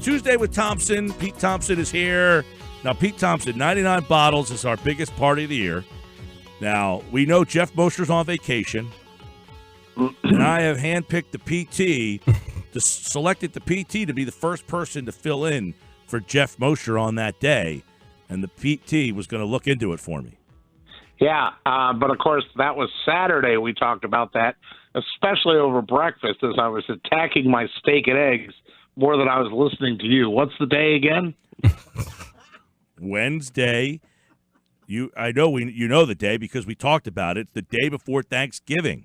Tuesday with Thompson. Pete Thompson is here. Now, Pete Thompson, 99 bottles is our biggest party of the year. Now, we know Jeff Mosher's on vacation, and I have handpicked the PT, selected the PT to be the first person to fill in for Jeff Mosher on that day, and the PT was going to look into it for me. Yeah, but of course, that was Saturday we talked about that, especially over breakfast as I was attacking my steak and eggs more than I was listening to you. What's the day again? Wednesday. I know you know the day because we talked about it. It's the day before Thanksgiving.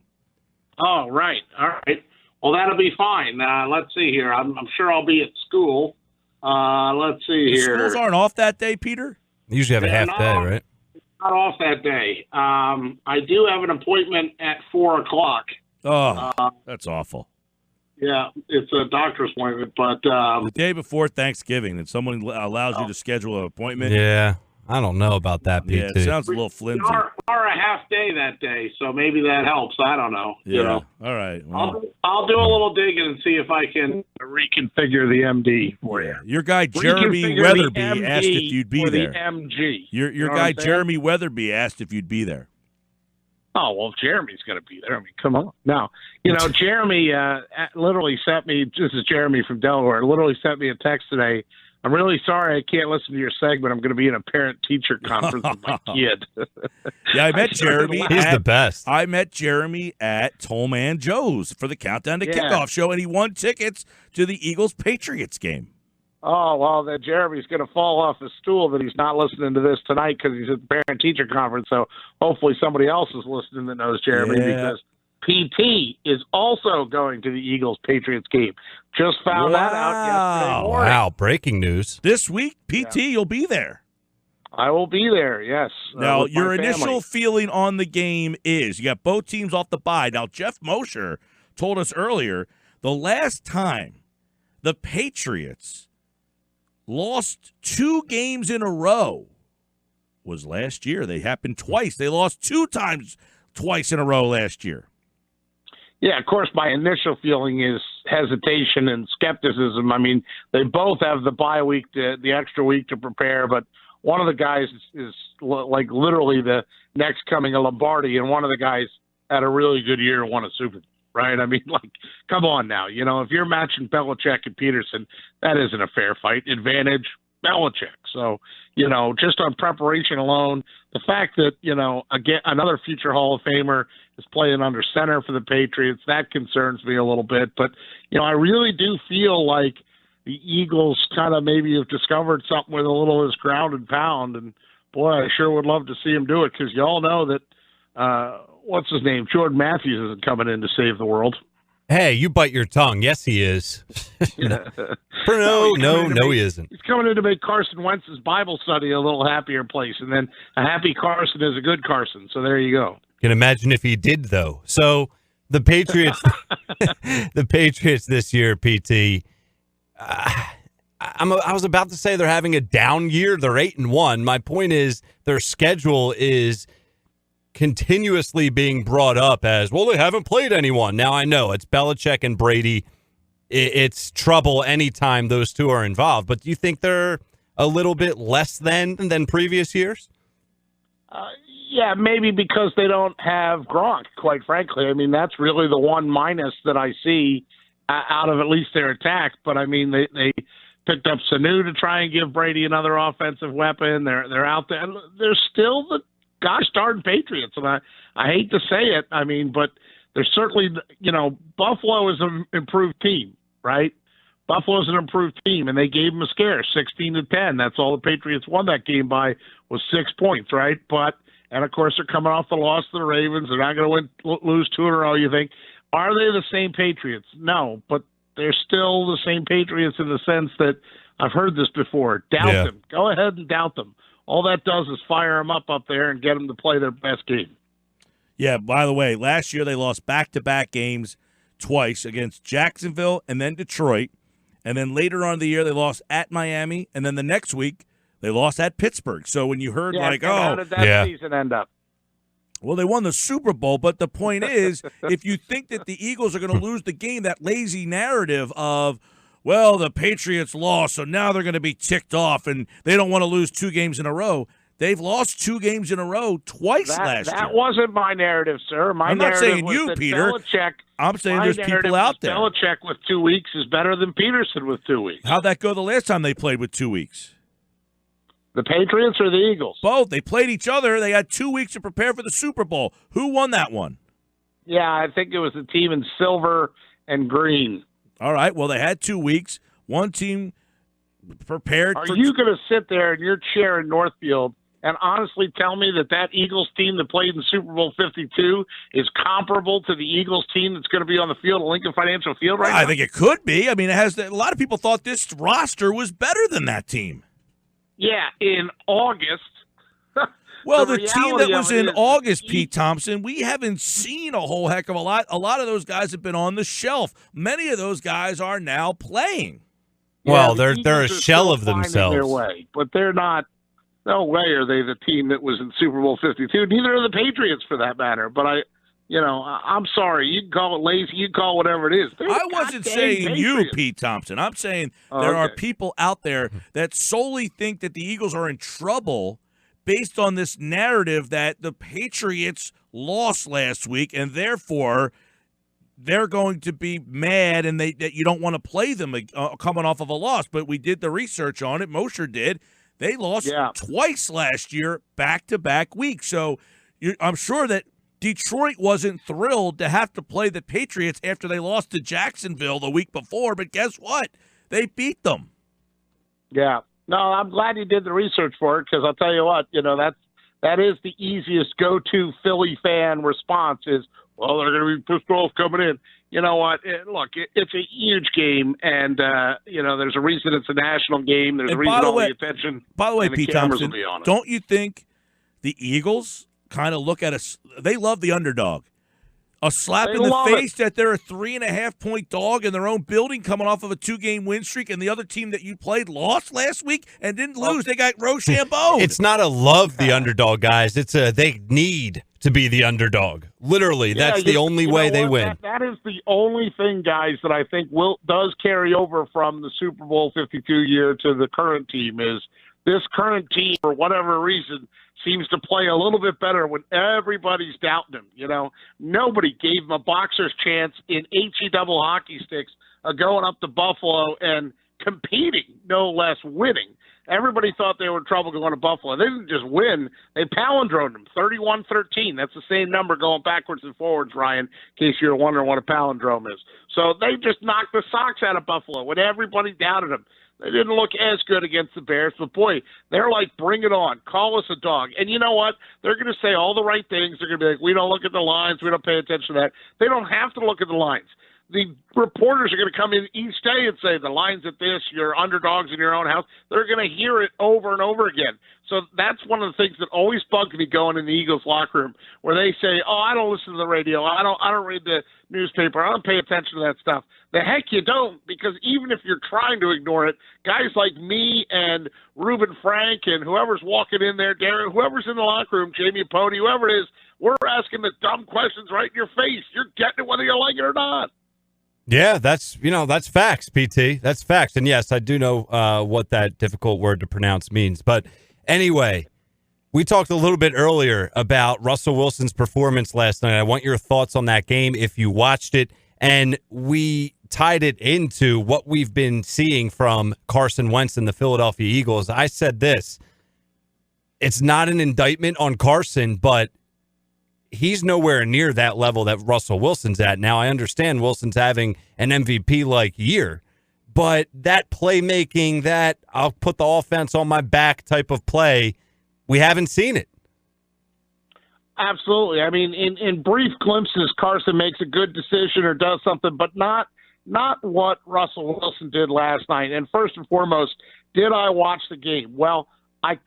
Oh, right. All right. Well, that'll be fine. Let's see here. I'm sure I'll be at school. Let's see here. Schools aren't off that day, Peter? You usually have a half day, right? Not off that day. I do have an appointment at 4 o'clock. Oh, that's awful. Yeah, it's a doctor's appointment, but the day before Thanksgiving, and someone allows you to schedule an appointment. Yeah, I don't know about that, PT. Yeah, it sounds a little flimsy. Or a half day that day, so maybe that helps. I don't know. Yeah. You know. All right. Well, I'll do a little digging and see if I can reconfigure the MD for you. Your guy Jeremy Weatherby asked if you'd be there. The MG. Your guy Jeremy Weatherby asked if you'd be there. Oh, well, if Jeremy's going to be there, I mean, come on. Now, Jeremy literally sent me, this is Jeremy from Delaware, literally sent me a text today. I'm really sorry I can't listen to your segment. I'm going to be in a parent-teacher conference with my kid. Yeah, I met Jeremy. He's the best. I met Jeremy at Tollman Joe's for the Countdown to Kickoff show, and he won tickets to the Eagles-Patriots game. Oh, well, then Jeremy's going to fall off his stool that he's not listening to this tonight because he's at the parent-teacher conference, so hopefully somebody else is listening that knows Jeremy because PT is also going to the Eagles-Patriots game. Just found that out yesterday morning. Wow, breaking news. This week, PT, you'll be there. I will be there, yes. Now, your initial feeling on the game is you got both teams off the bye. Now, Jeff Mosher told us earlier the last time the Patriots lost 2 games in a row was last year. They happened twice. They lost 2 times twice in a row last year. Yeah, of course, my initial feeling is hesitation and skepticism. I mean, they both have the bye week, the extra week to prepare, but one of the guys is like literally the next coming of Lombardi, and one of the guys had a really good year and won a Super Bowl. Right? I mean, like, come on now. If you're matching Belichick and Peterson, that isn't a fair fight. Advantage, Belichick. So, just on preparation alone, the fact that, again, another future Hall of Famer is playing under center for the Patriots, that concerns me a little bit. But, I really do feel like the Eagles kind of maybe have discovered something with a little of this ground and pound. And, boy, I sure would love to see them do it because you all know that what's his name? Jordan Matthews isn't coming in to save the world. Hey, you bite your tongue. Yes, he is. No, he isn't. He's coming in to make Carson Wentz's Bible study a little happier place, and then a happy Carson is a good Carson. So there you go. Can imagine if he did, though. So the Patriots, the Patriots this year, PT. I was about to say they're having a down year. They're 8-1. My point is their schedule is continuously being brought up as, well, they haven't played anyone. Now, I know it's Belichick and Brady. It's trouble anytime those two are involved. But do you think they're a little bit less than previous years? Yeah, maybe because they don't have Gronk, quite frankly. I mean, that's really the one minus that I see out of at least their attack. But, I mean, they picked up Sanu to try and give Brady another offensive weapon. They're out there. They're still the gosh darn Patriots, and I hate to say it, I mean, but there's certainly, Buffalo is an improved team, right? Buffalo's an improved team, and they gave them a scare, 16-10. That's all the Patriots won that game by was 6 points, right? And of course, they're coming off the loss to the Ravens. They're not going to lose 2 in a row. You think, are they the same Patriots? No, but they're still the same Patriots in the sense that I've heard this before. Doubt them. Go ahead and doubt them. All that does is fire them up there and get them to play their best game. Yeah, by the way, last year they lost back-to-back games twice against Jacksonville and then Detroit. And then later on in the year they lost at Miami. And then the next week they lost at Pittsburgh. So when you heard how did that season end up? Well, they won the Super Bowl, but the point is, if you think that the Eagles are going to lose the game, that lazy narrative of, well, the Patriots lost, so now they're going to be ticked off, and they don't want to lose 2 games in a row. They've lost 2 games in a row twice last year. That wasn't my narrative, sir. I'm not saying you, Peter. I'm saying there's people out there. Belichick with 2 weeks is better than Peterson with 2 weeks. How'd that go the last time they played with 2 weeks? The Patriots or the Eagles? Both. They played each other. They had 2 weeks to prepare for the Super Bowl. Who won that one? Yeah, I think it was the team in silver and green. All right. Well, they had 2 weeks. One team prepared. Are you going to sit there in your chair in Northfield and honestly tell me that Eagles team that played in Super Bowl 52 is comparable to the Eagles team that's going to be on the field at Lincoln Financial Field right now? I think it could be. I mean, it has. A lot of people thought this roster was better than that team. Yeah, in August. Well, the team that was in August, Pete Thompson, we haven't seen a whole heck of a lot. A lot of those guys have been on the shelf. Many of those guys are now playing. Well, they're a shell of themselves. Their way, but they're not. No way are they the team that was in Super Bowl 52. Neither are the Patriots, for that matter. But I'm sorry. You can call it lazy. You can call it whatever it is. I wasn't saying you, Pete Thompson. I'm saying there are people out there that solely think that the Eagles are in trouble based on this narrative that the Patriots lost last week, and therefore they're going to be mad and that you don't want to play them coming off of a loss. But we did the research on it. Mosher did. They lost twice last year, back-to-back weeks. So I'm sure that Detroit wasn't thrilled to have to play the Patriots after they lost to Jacksonville the week before. But guess what? They beat them. Yeah. No, I'm glad you did the research for it, because I'll tell you what, that is the easiest go-to Philly fan response is, well, they're going to be pissed off coming in. You know what? Look, it's a huge game, and, there's a reason it's a national game. There's a reason all the attention. By the way, Pete Thompson, don't you think the Eagles kind of look at us? They love the underdog. A slap in the face that they're a 3.5-point dog in their own building coming off of a 2-game win streak, and the other team that you played lost last week and didn't lose. They got Rochambeau. It's not a love the underdog, guys. It's they need to be the underdog. Literally, that's the only way they win. That is the only thing, guys, that I think does carry over from the Super Bowl 52 year to the current team is this current team, for whatever reason, seems to play a little bit better when everybody's doubting him. Nobody gave him a boxer's chance in HE double hockey sticks going up to Buffalo and competing, no less winning. Everybody thought they were in trouble going to Buffalo. They didn't just win. They palindromed them, 31-13. That's the same number going backwards and forwards, Ryan, in case you're wondering what a palindrome is. So they just knocked the socks out of Buffalo when everybody doubted them. They didn't look as good against the Bears, but, boy, they're like, bring it on. Call us a dog. And you know what? They're going to say all the right things. They're going to be like, we don't look at the lines. We don't pay attention to that. They don't have to look at the lines. The reporters are going to come in each day and say, the line's at this, you're underdogs in your own house. They're going to hear it over and over again. So that's one of the things that always bugged me going in the Eagles locker room, where they say, oh, I don't listen to the radio. I don't read the newspaper. I don't pay attention to that stuff. The heck you don't, because even if you're trying to ignore it, guys like me and Reuben Frank and whoever's walking in there, Darren, whoever's in the locker room, Jamie Pody, whoever it is, we're asking the dumb questions right in your face. You're getting it whether you like it or not. Yeah, that's facts, PT. That's facts. And yes, I do know what that difficult word to pronounce means. But anyway, we talked a little bit earlier about Russell Wilson's performance last night. I want your thoughts on that game if you watched it. And we tied it into what we've been seeing from Carson Wentz and the Philadelphia Eagles. I said this. It's not an indictment on Carson, but he's nowhere near that level that Russell Wilson's at. Now, I understand Wilson's having an MVP-like year, but that playmaking, that I'll put the offense on my back type of play, we haven't seen it. Absolutely. I mean, in brief glimpses, Carson makes a good decision or does something, but not what Russell Wilson did last night. And first and foremost, did I watch the game? Well, I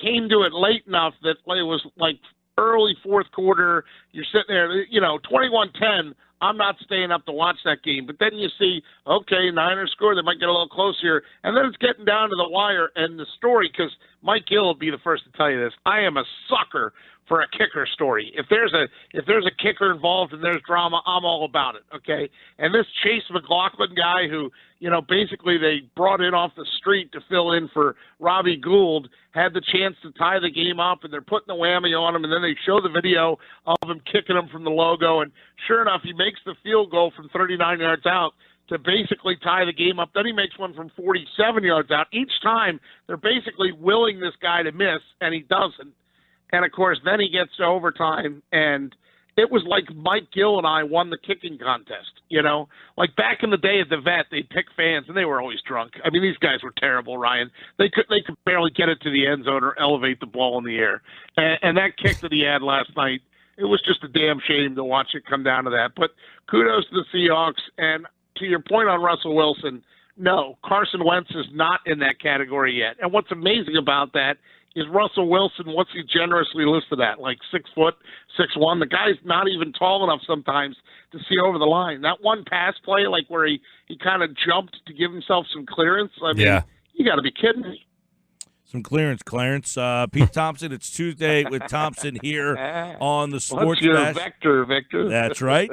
came to it late enough that it was like early fourth quarter. You're sitting there, 21-10. I'm not staying up to watch that game. But then you see, okay, Niners score. They might get a little closer. And then it's getting down to the wire. And the story, because Mike Gill will be the first to tell you this, I am a sucker for a kicker story. If there's a kicker involved and there's drama, I'm all about it. Okay. And this Chase McLaughlin guy who, basically they brought in off the street to fill in for Robbie Gould, had the chance to tie the game up, and they're putting the whammy on him, and then they show the video of him kicking him from the logo, and sure enough, he makes the field goal from 39 yards out to basically tie the game up. Then he makes one from 47 yards out. Each time, they're basically willing this guy to miss, and he doesn't. And, of course, then he gets to overtime, and it was like Mike Gill and I won the kicking contest, Like back in the day at the Vet, they'd pick fans, and they were always drunk. I mean, these guys were terrible, Ryan. They could barely get it to the end zone or elevate the ball in the air. And that kick that he had last night, it was just a damn shame to watch it come down to that. But kudos to the Seahawks. And to your point on Russell Wilson, no, Carson Wentz is not in that category yet. And what's amazing about that is Russell Wilson, what's he generously listed at? Like 6 foot, 6'1". The guy's not even tall enough sometimes to see over the line. That one pass play, like where he kind of jumped to give himself some clearance. I mean, You got to be kidding me. Some clearance, Clarence. Pete Thompson, it's Tuesday with Thompson here on the Sports What's your Bash. vector, Victor? That's right.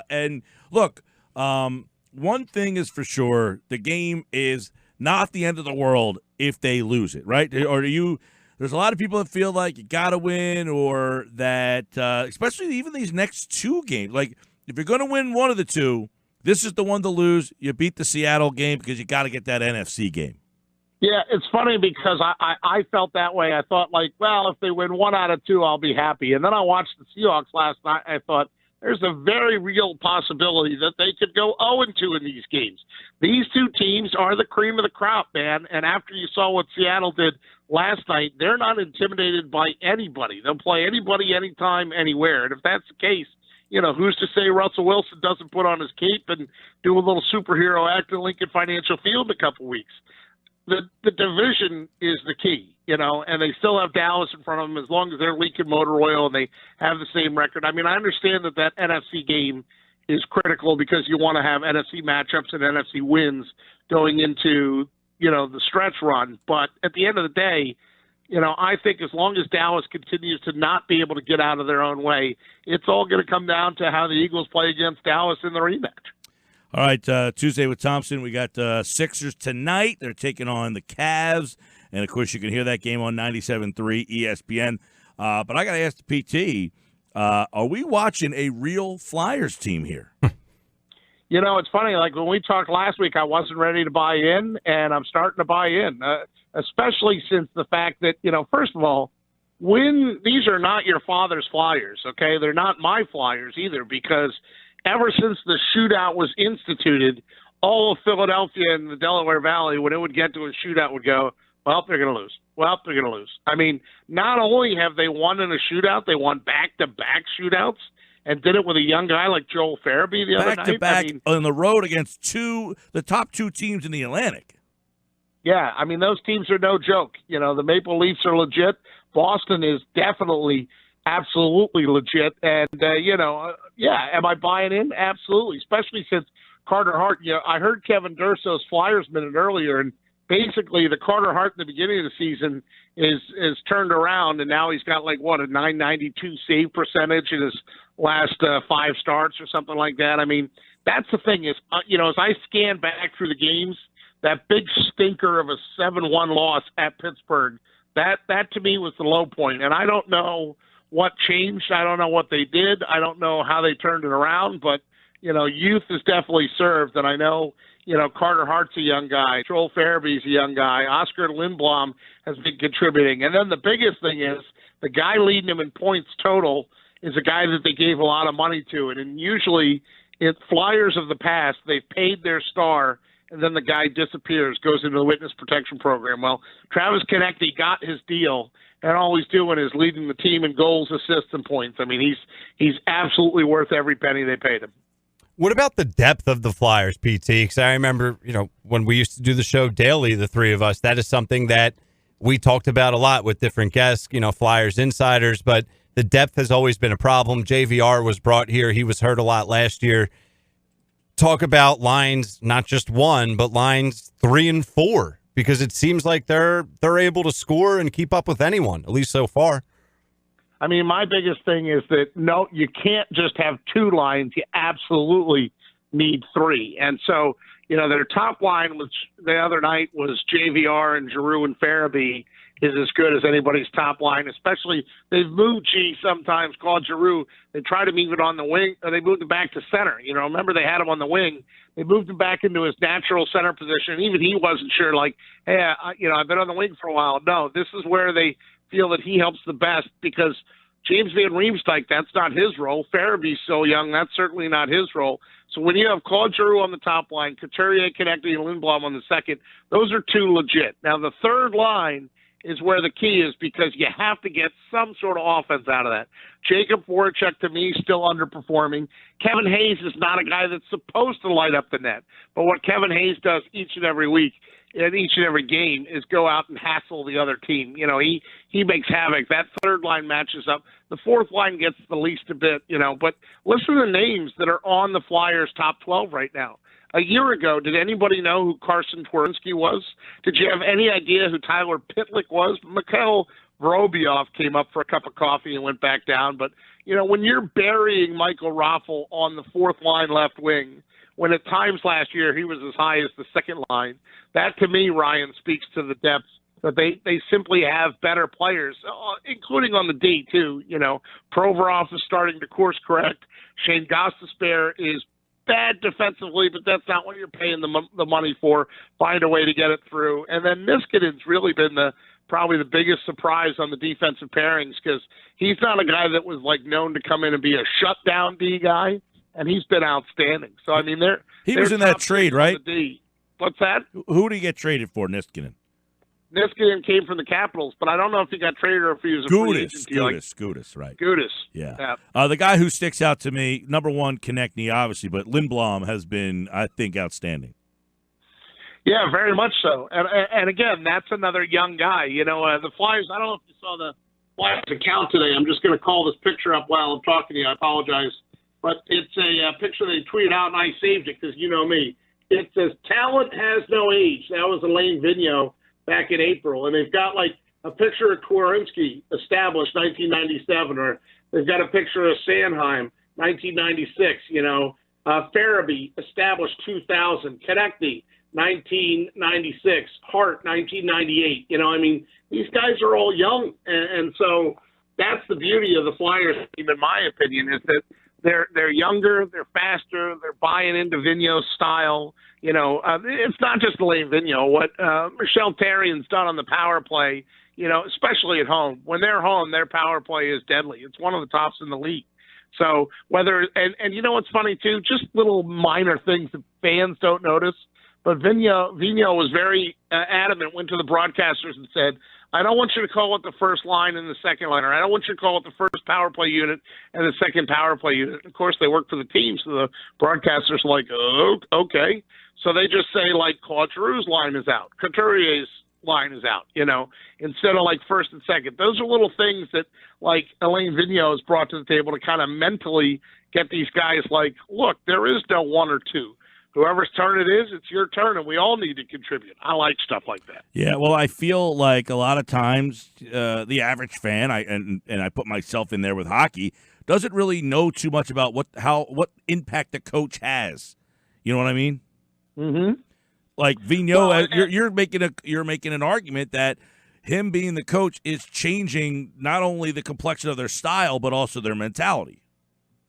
And look, one thing is for sure, the game is not the end of the world if they lose it, right? Or there's a lot of people that feel like you got to win, or that, especially even these next two games. Like, if you're going to win one of the two, this is the one to lose. You beat the Seattle game because you got to get that NFC game. Yeah, it's funny because I felt that way. I thought, like, well, if they win 1 out of 2, I'll be happy. And then I watched the Seahawks last night. I thought, there's a very real possibility that they could go 0-2 in these games. These two teams are the cream of the crop, man. And after you saw what Seattle did last night, they're not intimidated by anybody. They'll play anybody, anytime, anywhere. And if that's the case, who's to say Russell Wilson doesn't put on his cape and do a little superhero act in Lincoln Financial Field in a couple weeks? The division is the key, and they still have Dallas in front of them as long as they're leaking motor oil and they have the same record. I mean, I understand that NFC game is critical because you want to have NFC matchups and NFC wins going into, the stretch run. But at the end of the day, I think as long as Dallas continues to not be able to get out of their own way, it's all going to come down to how the Eagles play against Dallas in the rematch. All right, Tuesday with Thompson. We got Sixers tonight. They're taking on the Cavs. And, of course, you can hear that game on 97.3 ESPN. But I got to ask the PT, are we watching a real Flyers team here? It's funny. Like when we talked last week, I wasn't ready to buy in, and I'm starting to buy in, especially since the fact that, first of all, these are not your father's Flyers, okay? They're not my Flyers either, because ever since the shootout was instituted, all of Philadelphia and the Delaware Valley, when it would get to a shootout, would go, well, they're going to lose. Well, they're going to lose. I mean, not only have they won in a shootout, they won back-to-back shootouts and did it with a young guy like Joel Farabee the other night. Back-to-back on the road against the top two teams in the Atlantic. Yeah, I mean, those teams are no joke. The Maple Leafs are legit. Boston is definitely absolutely legit. And, am I buying in? Absolutely, especially since Carter Hart, I heard Kevin Durso's Flyers minute earlier, and basically the Carter Hart in the beginning of the season is turned around, and now he's got a 992 save percentage in his last 5 starts or something like that. I mean, that's the thing is, as I scan back through the games, that big stinker of a 7-1 loss at Pittsburgh, that to me was the low point. And I don't know what changed. I don't know what they did. I don't know how they turned it around, but, youth is definitely served. And I know, Carter Hart's a young guy. Joel Farabee's a young guy. Oscar Lindblom has been contributing. And then the biggest thing is the guy leading them in points total is a guy that they gave a lot of money to. And usually in Flyers of the past, they've paid their star, and then the guy disappears, goes into the witness protection program. Well, Travis Konecny got his deal, and all he's doing is leading the team in goals, assists, and points. I mean, he's absolutely worth every penny they paid him. What about the depth of the Flyers, PT? Because I remember, when we used to do the show daily, the three of us, that is something that we talked about a lot with different guests, Flyers insiders, but the depth has always been a problem. JVR was brought here. He was hurt a lot last year. Talk about lines, not just 1, but lines 3 and 4, because it seems like they're able to score and keep up with anyone, at least so far. I mean, my biggest thing is that, no, you can't just have two lines. You absolutely need three. And so, their top line was the other night was JVR and Giroux and Farabee is as good as anybody's top line, especially they've moved sometimes, called Giroux. They try to move it on the wing, or they moved it back to center. Remember they had him on the wing. They moved him back into his natural center position. Even he wasn't sure, like, hey, I've been on the wing for a while. No, this is where they feel that he helps the best because James Van Riemsdyk, that's not his role. Farabee's so young, that's certainly not his role. So when you have Claude Giroux on the top line, Couturier, Konechny, and Lindblom on the second, those are two legit. Now, the third line is where the key is because you have to get some sort of offense out of that. Jacob Voracek, to me, still underperforming. Kevin Hayes is not a guy that's supposed to light up the net. But what Kevin Hayes does each and every week in each and every game is go out and hassle the other team. He makes havoc. That third line matches up. The fourth line gets the least a bit, But listen to the names that are on the Flyers' top 12 right now. A year ago, did anybody know who Carson Twarynski was? Did you have any idea who Tyler Pitlick was? Mikhail Vorobiev came up for a cup of coffee and went back down. But, when you're burying Michael Raffl on the fourth line left wing, when at times last year he was as high as the second line, that to me, Ryan, speaks to the depth that they simply have better players, including on the D too. Provorov is starting to course correct. Shane Gostisbehere is bad defensively, but that's not what you're paying the money for. Find a way to get it through. And then Niskanen's really been probably the biggest surprise on the defensive pairings because he's not a guy that was known to come in and be a shutdown D guy, and he's been outstanding. So I mean, he was in that trade, right? What's that? Who did he get traded for, Niskanen? Niskanen came from the Capitals, but I don't know if he got traded or if he was a free agent. Gudis, right. Gudis. Yeah. The guy who sticks out to me, number one, Konechny, obviously, but Lindblom has been, I think, outstanding. Yeah, very much so. And again, that's another young guy. The Flyers, I don't know if you saw the Flyers account today. I'm just going to call this picture up while I'm talking to you. I apologize. But it's a picture they tweeted out, and I saved it because you know me. It says, talent has no age. That was Alain Vigneault back in April. And they've got a picture of Twarynski, established 1997, or they've got a picture of Sanheim, 1996, Farabee, established 2000, Konechny, 1996, Hart, 1998. These guys are all young. And so that's the beauty of the Flyers team, in my opinion, is that they're younger, they're faster, they're buying into Vigneault's style. It's not just Alain Vigneault. What Michel Therrien's done on the power play, especially at home. When they're home, their power play is deadly. It's one of the tops in the league. So and you know what's funny too? Just little minor things that fans don't notice. But Vigneault was very adamant, went to the broadcasters and said, I don't want you to call it the first line and the second line, or I don't want you to call it the first power play unit and the second power play unit. Of course, they work for the team, so the broadcasters are like, oh, okay. So they just say, Claude Giroux's line is out, Couturier's line is out, instead of first and second. Those are little things that, Alain Vigneault has brought to the table to kind of mentally get these guys look, there is no one or two. Whoever's turn it is, it's your turn, and we all need to contribute. I like stuff like that. Yeah, well, I feel like a lot of times the average fan, and I put myself in there with hockey, doesn't really know too much about what impact the coach has. You know what I mean? Mm-hmm. Vigneault, you're making an argument that him being the coach is changing not only the complexion of their style but also their mentality.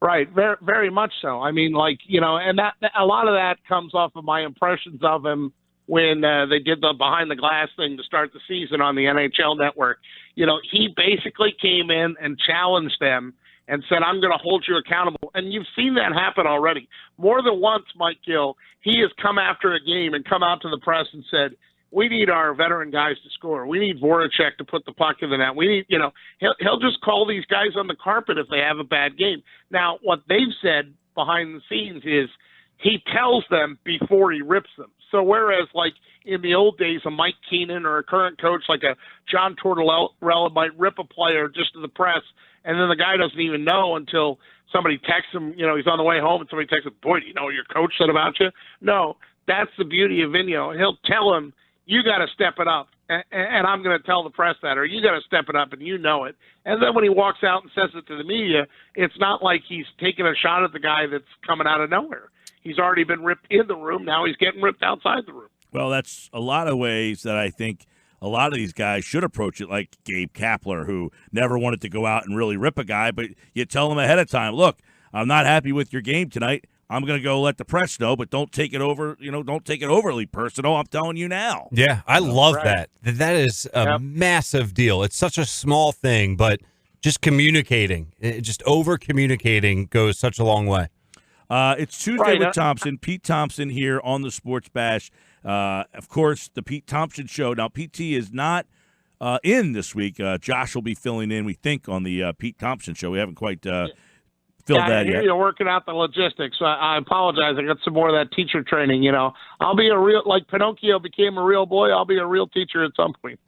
Right, very, very much so. I mean, and that a lot of that comes off of my impressions of him when they did the behind the glass thing to start the season on the NHL Network. He basically came in and challenged them and said, I'm going to hold you accountable. And you've seen that happen already. More than once, Mike Gill, he has come after a game and come out to the press and said, we need our veteran guys to score. We need Voracek to put the puck in the net. We need, he'll just call these guys on the carpet if they have a bad game. Now, what they've said behind the scenes is he tells them before he rips them. So whereas in the old days, a Mike Keenan or a current coach like a John Tortorella might rip a player just to the press, and then the guy doesn't even know until somebody texts him, he's on the way home and somebody texts him, boy, do you know what your coach said about you? No, that's the beauty of Vigneault. He'll tell him, you got to step it up. and I'm going to tell the press that, or you got to step it up, and you know it. And then when he walks out and says it to the media, it's not like he's taking a shot at the guy that's coming out of nowhere. He's already been ripped in the room. Now he's getting ripped outside the room. Well, that's a lot of ways that I think a lot of these guys should approach it, like Gabe Kapler, who never wanted to go out and really rip a guy, but you tell him ahead of time, look, I'm not happy with your game tonight. I'm going to go let the press know, but don't take it over. Don't take it overly personal. I'm telling you now. Yeah, I love right. that. That is a massive deal. It's such a small thing, but just communicating, just over communicating goes such a long way. It's Tuesday with Thompson. Pete Thompson here on the Sports Bash. Of course, the Pete Thompson Show. Now, PT is not in this week. Josh will be filling in, we think, on the Pete Thompson Show. We haven't quite filled that I hear yet. you're working out the logistics. I apologize. I got some more of that teacher training. I'll be like Pinocchio became a real boy. I'll be a real teacher at some point.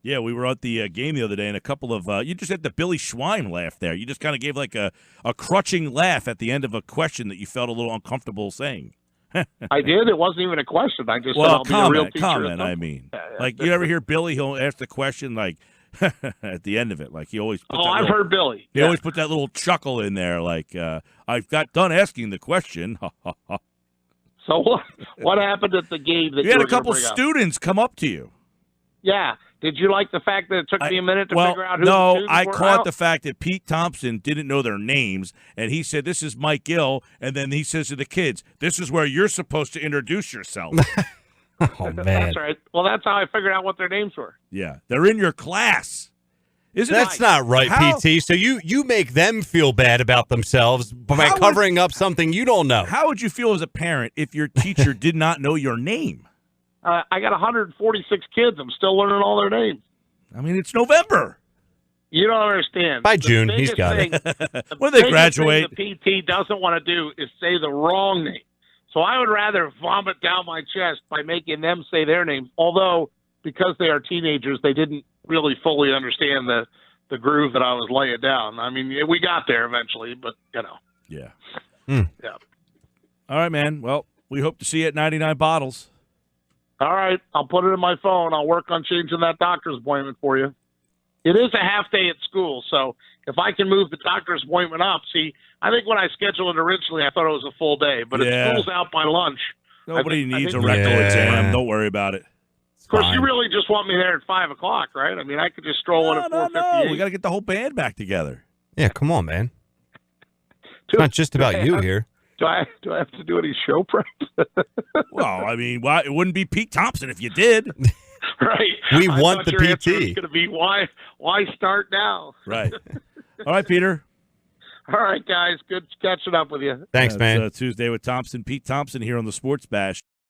Yeah, we were at the game the other day, and a couple of you just had the Billy Schwein laugh there. You just kind of gave like a crutching laugh at the end of a question that you felt a little uncomfortable saying. I did. It wasn't even a question. I just said I'll be a real teacher. Comment. I mean, like you ever hear Billy? He'll ask the question like at the end of it, like he always. I've heard Billy. He always put that little chuckle in there, like I've got done asking the question. So what happened at the game? That you had a couple students come up to you. Yeah. Did you like the fact that it took me a minute to figure out who no, the students I were caught out? the fact that Pete Thompson didn't know their names, and he said, "This is Mike Gill," and then he says to the kids, "This is where you're supposed to introduce yourself." Oh, man. That's right. Well, that's how I figured out what their names were. Yeah, they're in your class. That's not right, PT. So you make them feel bad about themselves by covering up something you don't know. How would you feel as a parent if your teacher did not know your name? I got 146 kids. I'm still learning all their names. I mean, it's November. You don't understand. By June, he's got it. When they graduate. The PT doesn't want to do is say the wrong name. So I would rather vomit down my chest by making them say their names, although because they are teenagers, they didn't really fully understand the groove that I was laying down. I mean, we got there eventually, but, Yeah. Yeah. All right, man. Well, we hope to see you at 99 Bottles. All right. I'll put it in my phone. I'll work on changing that doctor's appointment for you. It is a half day at school, so if I can move the doctor's appointment up, I think when I scheduled it originally, I thought it was a full day, but if school's out by lunch. Nobody needs a rectal exam. Don't worry about it. Of course, you really just want me there at 5 o'clock, right? I mean, I could just stroll in at 4:58. No. We got to get the whole band back together. Yeah, come on, man. It's not just about you here. Do I have to do any show prep? Well, I mean, it wouldn't be Pete Thompson if you did. Right. We want the your answer was PT. going to be why start now? Right. All right, Peter. All right, guys. Good catching up with you. Thanks, man. It's Tuesday with Thompson. Pete Thompson here on the Sports Bash.